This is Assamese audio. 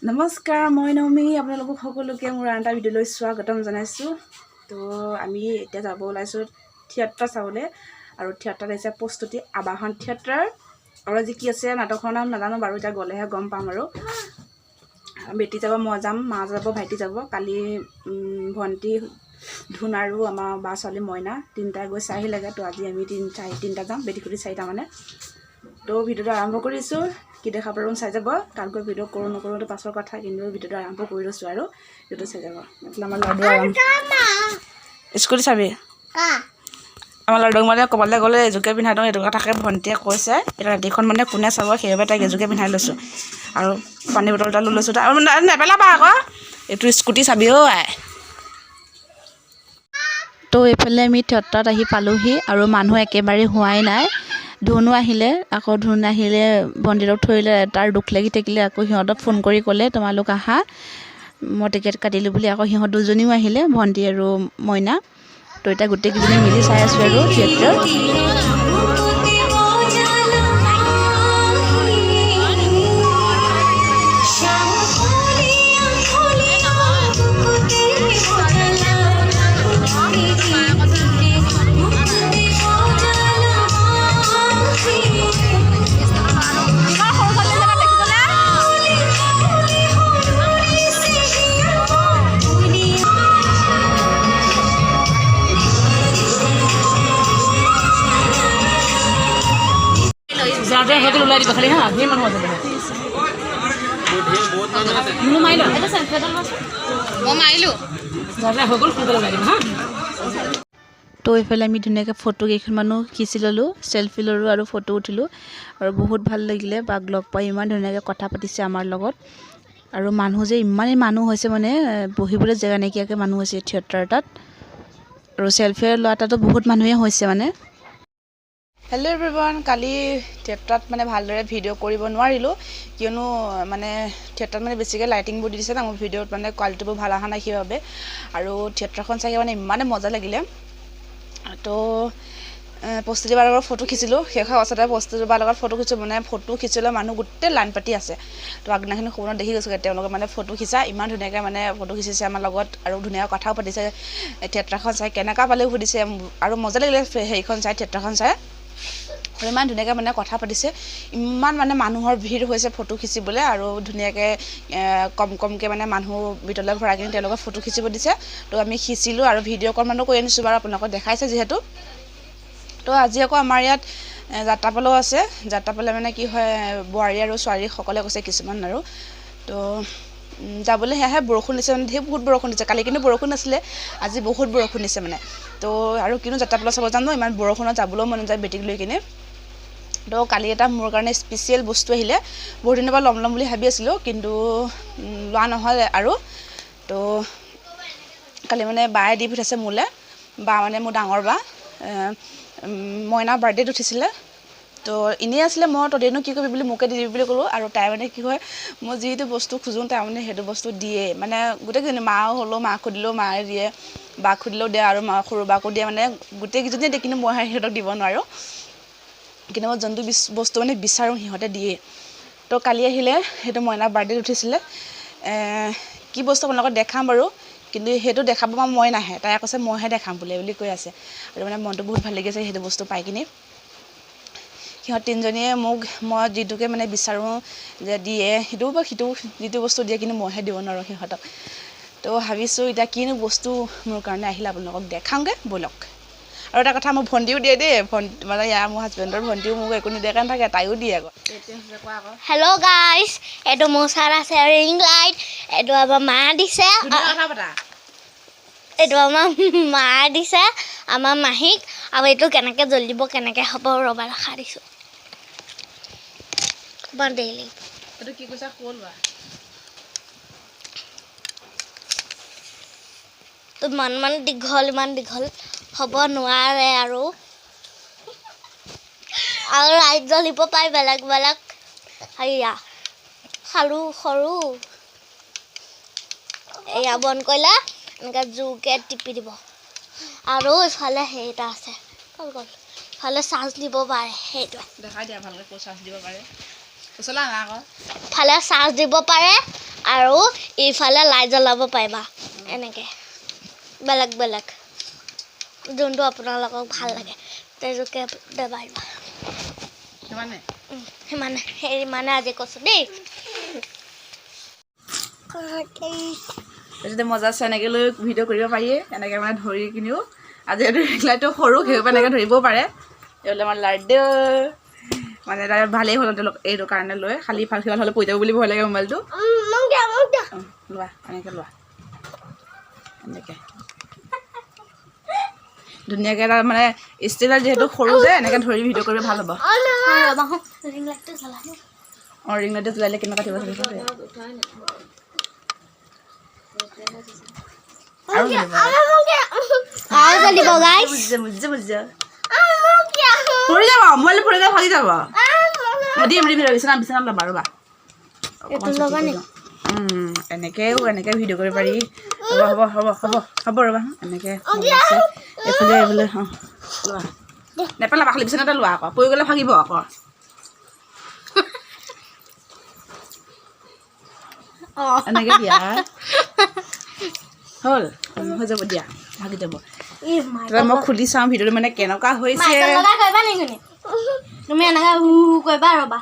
নমস্কাৰ, মই নমি আপোনালোকক সকলোকে মোৰ আন এটা ভিডিঅ'লৈ স্বাগতম জনাইছোঁ। তো আমি এতিয়া যাব ওলাইছোঁ থিয়েটাৰ চাবলৈ, আৰু থিয়েটাৰ আহিছে প্ৰস্তুতি আবাহন থিয়েটাৰ। আৰু আজি কি আছে নাটকখনৰ নাম নাজানো বাৰু, এতিয়া গ'লেহে গম পাম। আৰু বেটি যাব, মই যাম, মা যাব, ভাইটি যাব। কালি ভণ্টি ধুন আৰু আমাৰ বা ছোৱালী মইনা তিনিটাই গৈ চাই আহিলেগৈ। তো আজি আমি তিনিটা যাম, বেটি খুটি চাৰিটা মানে। তো ভিডিঅ'টো আৰম্ভ কৰিছোঁ, কি দেখা পাৰোঁ চাই যাব। তাত গৈ ভিডিঅ' কৰোঁ নকৰোঁ তো পাছৰ কথা, কিন্তু ভিডিঅ'টো আৰম্ভ কৰি লৈছোঁ আৰু ভিডিঅ'টো চাই যাব। আমাৰ ল'ৰাটো স্কুটি চাবি আমাৰ ল'ৰাটোক মানে ক'বলৈ গ'লে এযোৰকে পিন্ধাই দিওঁ, এইটো কথাকে ভণ্টিয়ে কৈছে। এতিয়া ৰাতিখন মানে কোনে চাব, সেইবাবে তাইক এযোৰকে পিন্ধাই লৈছোঁ। আৰু পানী বটল এটা লৈ লৈছোঁ। আৰু নেপেলাবা আকৌ, এইটো স্কুটি চাবি অ' আই। তো এইফালে আমি থিয়েটাৰত আহি পালোহি, আৰু মানুহ একেবাৰে হোৱাই নাই। ধুনু আহিলে, আকৌ ধুন আহিলে ভণ্টিটোক থৰিলে, তাৰ দুখ লাগি থাকিলে। আকৌ সিহঁতক ফোন কৰি ক'লে তোমালোক আহা, মই টিকেট কাটিলোঁ বুলি। আকৌ সিহঁত দুজনীও আহিলে, ভণ্টি আৰু মইনা। তো এতিয়া গোটেইকেইজনী মিলি চাই আছোঁ আৰু থিয়েটাৰ। ওলাই দিব খালি হা, ধেৰ মানুহ আছে। তো এইফালে আমি ধুনীয়াকৈ ফটো কেইখনমানো খিচি ল'লোঁ, চেল্ফি ল'লোঁ আৰু ফটো উঠিলোঁ। আৰু বহুত ভাল লাগিলে, বাক লগ পাই ইমান ধুনীয়াকৈ কথা পাতিছে আমাৰ লগত। আৰু মানুহ যে ইমানেই মানুহ হৈছে, মানে বহিবলৈ জেগা নাইকিয়াকৈ মানুহ হৈছে থিয়েটাৰ তাত। আৰু চেল্ফি লোৱা তাতো বহুত মানুহে হৈছে মানে। হেল্ল' এভৰিৱান, কালি থিয়েটাৰত মানে ভালদৰে ভিডিঅ' কৰিব নোৱাৰিলোঁ, কিয়নো মানে থিয়েটাৰত মানে বেছিকৈ লাইটিংবোৰ দি দিছে ন, মোৰ ভিডিঅ'ত মানে কোৱালিটিবোৰ ভাল অহা নাই সেইবাবে। আৰু থিয়েটাৰখন চাই মানে ইমানেই মজা লাগিলে। তো প্ৰস্তুতি বাৰ লগত ফটো খিচিলোঁ, শেষ হোৱাৰ পাছতে প্ৰস্তুতি বাৰ লগত ফটো খিচিলোঁ। মানে ফটো খিচিলে মানুহ গোটেই লাইন পাতি আছে। তো আগদিনাখিনি সপোনত দেখি গৈছোঁগৈ তেওঁলোকে মানে ফটো খিচা, ইমান ধুনীয়াকৈ মানে ফটো খিচিছে আমাৰ লগত। আৰু ধুনীয়াকৈ কথাও পাতিছে, থিয়েটাৰখন চাই কেনেকুৱা পালেও সুধিছে। আৰু মজা লাগিলে হেৰিখন চাই, থিয়েটাৰখন চাই। ইমান ধুনীয়াকৈ মানে কথা পাতিছে, ইমান মানে মানুহৰ ভিৰ হৈছে ফটো খিচিবলৈ। আৰু ধুনীয়াকৈ কমকৈ মানে মানুহ ভিতৰলৈ ভৰাই কিনে তেওঁলোকক ফটো খিচিব দিছে। তো আমি খিচিলোঁ আৰু ভিডিঅ' অকণমানো কৰি আনিছোঁ বাৰু, আপোনালোকক দেখাইছে যিহেতু। তো আজি আকৌ আমাৰ ইয়াত যাত্ৰাপালো আছে। যাত্ৰাপালে মানে কি হয়, বোৱাৰী আৰু ছোৱালীসকলে কৈছে কিছুমান আৰু। তো যাবলৈ সেয়াহে বৰষুণ দিছে মানে, বহুত বৰষুণ দিছে। কালি কিন্তু বৰষুণ নাছিলে, আজি বহুত বৰষুণ দিছে মানে। তো আৰু কিনো যাত্ৰাপালা চাব যাম ন, ইমান বৰষুণত যাবলৈও মন যায় বেটিক লৈ কিনে। তো কালি এটা মোৰ কাৰণে স্পেচিয়েল বস্তু আহিলে, বহুত দিনৰ পৰা ল'ম বুলি ভাবি আছিলোঁ, কিন্তু লোৱা নহ'লে আৰু। তো কালি মানে বায়ে দি পঠাইছে মোলৈ, বা মানে মোৰ ডাঙৰ বা মইনাৰ বাৰ্থডেত উঠিছিলে। তো এনেই আছিলে, মই তহঁতেনো কি কৰিবি বুলি মোকে দি দিবি বুলি ক'লোঁ। আৰু তাই মানে কি হয়, মই যিটো বস্তু খোজোঁ তাই মানে সেইটো বস্তু দিয়ে। মানে গোটেইকেইজনী, মাও হ'লেও মাক সুধিলেও মায়ে দিয়ে, বাক সুধিলেও দিয়ে, আৰু মা সৰু বাকো দিয়ে। মানে গোটেইকেইজনীয়ে দিয়ে, কিন্তু মই সিহঁতক দিব নোৱাৰোঁ। কিন্তু মই যোনটো বস্তু মানে বিচাৰোঁ সিহঁতে দিয়ে। তো কালি আহিলে, সেইটো মইনাৰ বাৰ্থডেত উঠিছিলে। কি বস্তু আপোনালোকক দেখাম বাৰু, কিন্তু সেইটো দেখাব মই নাহে, তাই কৈছে মইহে দেখাম বুলি কৈ আছে। আৰু মানে মনটো বহুত ভাল লাগিছে সেইটো বস্তু পাই কিনি। সিহঁত তিনিজনীয়ে মোক মই যিটোকে মানে বিচাৰোঁ যে দিয়ে, সিটো যিটো বস্তু দিয়ে, কিন্তু মইহে দিব নোৱাৰোঁ সিহঁতক। তো ভাবিছোঁ এতিয়া কিনো বস্তু মোৰ কাৰণে আহিলে আপোনালোকক দেখাওঁগৈ ব'লক। আৰু এটা কথা, মোৰ ভণ্টিও দিয়ে দেই, মানে মোৰ হাজবেণ্ডৰ ভণ্টিও মোক একো নিদিয়াকৈ নাথাকে, তাইও দিয়ে আকৌ। হেল্ল' গাইজ, এইটো মোৰ ওচৰত আছে ৰিং লাইট, এইটো আমাৰ মা দিছে, এইটো আমাৰ মা দিছে আমাৰ মাহীক। আৰু এইটো কেনেকৈ জ্বলিব, কেনেকৈ হ'ব, ৰবা ৰখা দিছোঁ। এইটো কি কৈছা ক'লোৱা। ইমান দীঘল হ'ব নোৱাৰে। আৰু লাইট জ্বলিব পাই বেলেগ বেলেগ হেৰিয়া, সৰু এয়া বন কৰিলে এনেকৈ জোৰকৈ টিপি দিব। আৰু ইফালে হেৰি এটা আছে, ইফালে চাৰ্জ দিব পাৰে, সেইটোৱে দেখাই দিয়া ভালকৈ ক'ত চাৰ্জ দিব পাৰে। ওচৰলৈ আহা আকৌ। ইফালে চাৰ্জ দিব পাৰে, আৰু এইফালে লাইট জ্বলাব পাৰিবা এনেকৈ বেলেগ বেলেগ যোনটো আপোনালোকক ভাল লাগে তেনেকৈ পাৰিবা সিমানে আজি কৈছোঁ দেই যদি মজা আছে এনেকৈ লৈ ভিডিঅ' কৰিব পাৰিয়ে এনেকৈ মানে ধৰি কিনিও আজি ৰিং লাইটটো সৰু সেইবাবে এনেকৈ ধৰিবও পাৰে এইবোলে আমাৰ লাৰ্ডে মানে তাৰ ভালেই হ'ল তেওঁলোক এইটো কাৰণে লৈ খালি ইফাল সিফাল হ'লে পৰি যাব বুলি ভয় লাগে মোবাইলটো লোৱা এনেকৈ লোৱা এনেকৈ ধুনীয়াকৈ এটা মানে ষ্টেণ্ডাৰ যিহেতু সৰু যে এনেকৈ ধৰি ভিডিঅ' কৰিব ভাল হ'ব অঁ ৰিং লাইটটো জ্বলালে কেনেকুৱা থাকিব পৰি যাব মোবাইলটো পৰি যাব ভাগি যাব দিম বিচনা বিচনাত ল'বা ৰ'বা এনেকৈ ভিডিঅ' কৰিব পাৰি হ'ব হ'ব হ'ব হ'ব ৰ'বা এনেকৈ এইফালে এইফালে অঁ লোৱা নেপেলাবা খালি বিচনাতে লোৱা আকৌ পৰি গ'লে ভাগিব আকৌ এনেকৈ দিয়া হ'ল হৈ যাব দিয়া ভাগি যাব মই খুলি চাওঁ ভিডিঅ'টো মানে কেনেকুৱা হৈছে তুমি এনেকৈ কৰিবা ৰ'বা